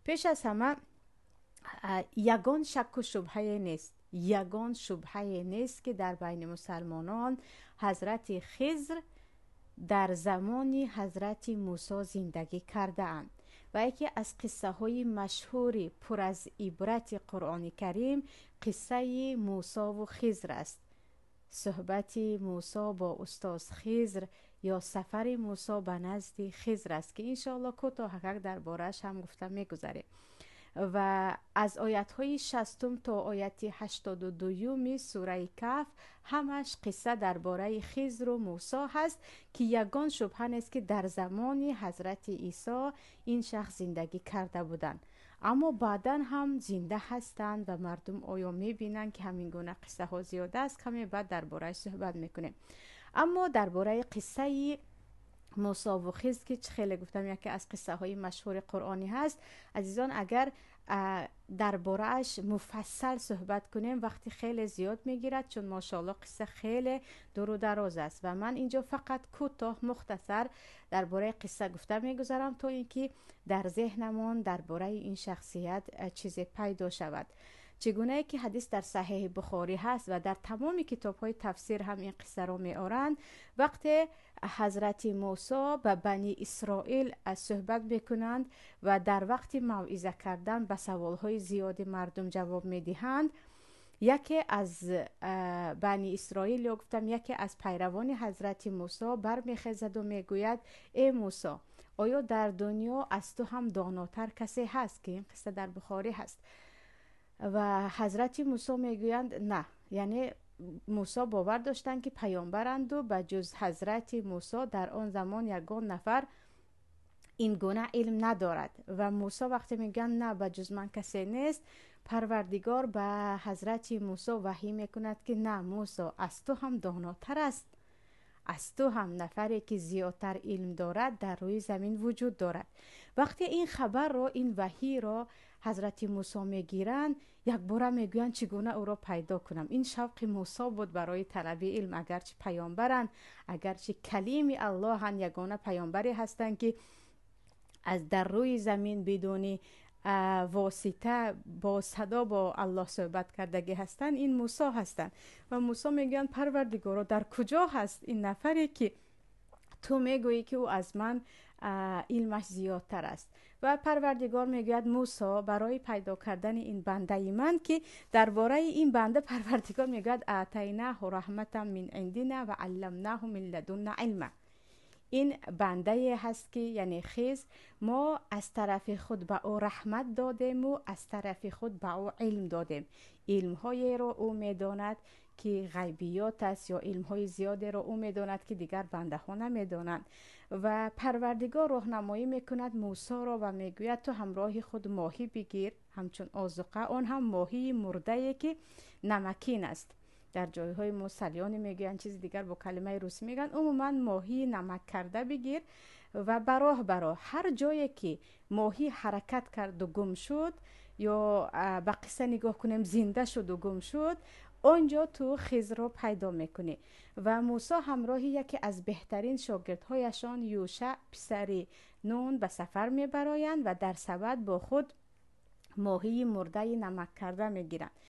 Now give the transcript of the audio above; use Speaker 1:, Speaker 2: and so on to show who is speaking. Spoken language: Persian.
Speaker 1: پیش از همه یگان شک و شبهه نیست، یگان شبهه نیست که در بین مسلمانان حضرت خضر در زمان حضرت موسی زندگی کرده اند و یکی از قصه های مشهوری پر از عبرت قرآن کریم قصه موسی و خضر است. صحبت موسی با استاد خضر یا سفر موسی به نزد خضر است که انشاءالله کوتاه در بارش هم گفته میگذاریم. و از آیت های 60 تا آیت 82 سوره کهف همش قصه درباره خضر و موسی هست که یگان شبهه نیست که در زمان حضرت عیسی این شخص زندگی کرده بودند، اما بعدا هم زنده هستند و مردم آیا میبینند که همین گونه قصه ها زیاده است. کمی بعد درباره صحبت میکنیم. اما درباره قصه موسی و خضر که خیلی گفتم یکی از قصه های مشهور قرآنی هست، عزیزان اگر درباره‌اش مفصل صحبت کنیم وقتی خیلی زیاد میگیرد، چون ماشاءالله قصه خیلی دور و دراز است و من اینجا فقط کوتاه مختصر درباره قصه گفته میگذارم تا اینکه در ذهنمون درباره این شخصیت چیزی پیدا شود. چگونه که حدیث در صحیح بخاری هست و در تمام کتاب های تفسیر هم این قصه رو می آورند، وقتی حضرت موسی به بنی اسرائیل صحبت میکنند و در وقت موعظه کردن به سوال های زیادی مردم جواب میدهند، یکی از بنی اسرائیل یا گفتم یکی از پیروان حضرت موسی برمیخیزد و میگوید ای موسی، آیا در دنیا از تو هم داناتر کسی هست؟ که این قصه در بخاری هست. و حضرت موسی میگویند نه، یعنی موسی باور داشتند که پیامبرند و به جز حضرت موسی در آن زمان یگان نفر این گونه علم ندارد. و موسی وقتی میگن نه به جز من کسی نیست، پروردگار به حضرت موسی وحی میکند که نه موسی، از تو هم داناتر است، از تو هم نفری که زیادتر علم دارد در روی زمین وجود دارد. وقتی این خبر را، این وحی را حضرت موسی میگیرند، یک بار میگویند چگونه او را پیدا کنم. این شوق موسی بود برای طلب علم، اگرچه پیامبرند، اگرچه کلیم الله هن، یگانه پیامبری هستند که از در روی زمین بدون واسطه با صدا با الله صحبت کردگی هستند، این موسی هستند. و موسی میگن پروردگارا در کجا هست این نفری که تو میگویی که او از من علمش زیادتر است؟ و پروردگار میگوید موسی برای پیدا کردن این بنده من که درباره این بنده پروردگار میگوید اعطیناه رحمتا من عندنا و علمناه من لدنا علما. این بنده هست که یعنی خضر، ما از طرف خود به او رحمت دادیم و از طرف خود به او علم دادیم. علم‌های را او میداند که غیبیات است یا علم‌های زیادی را او میداند که دیگر بنده ها نمیدانند. و پروردگار راهنمایی میکند موسی را و میگوید تو همراه خود ماهی بگیر همچون آذوقه، آن هم ماهی مرده که نمکین است. در جایهای مسلیانی میگن چیز دیگر با کلمه روسی میگن، عموما ماهی نمک کرده بگیر و براه هر جایی که ماهی حرکت کرد و گم شد یا به قصه نگاه کنیم زنده شد و گم شد، اونجا تو خضر رو پیدا میکنی. و موسی همراه یکی از بهترین شاگردهایشان یوشع پسر نون به سفر میبرایند و در سبد با خود ماهی مرده نمک کرده میگیرند.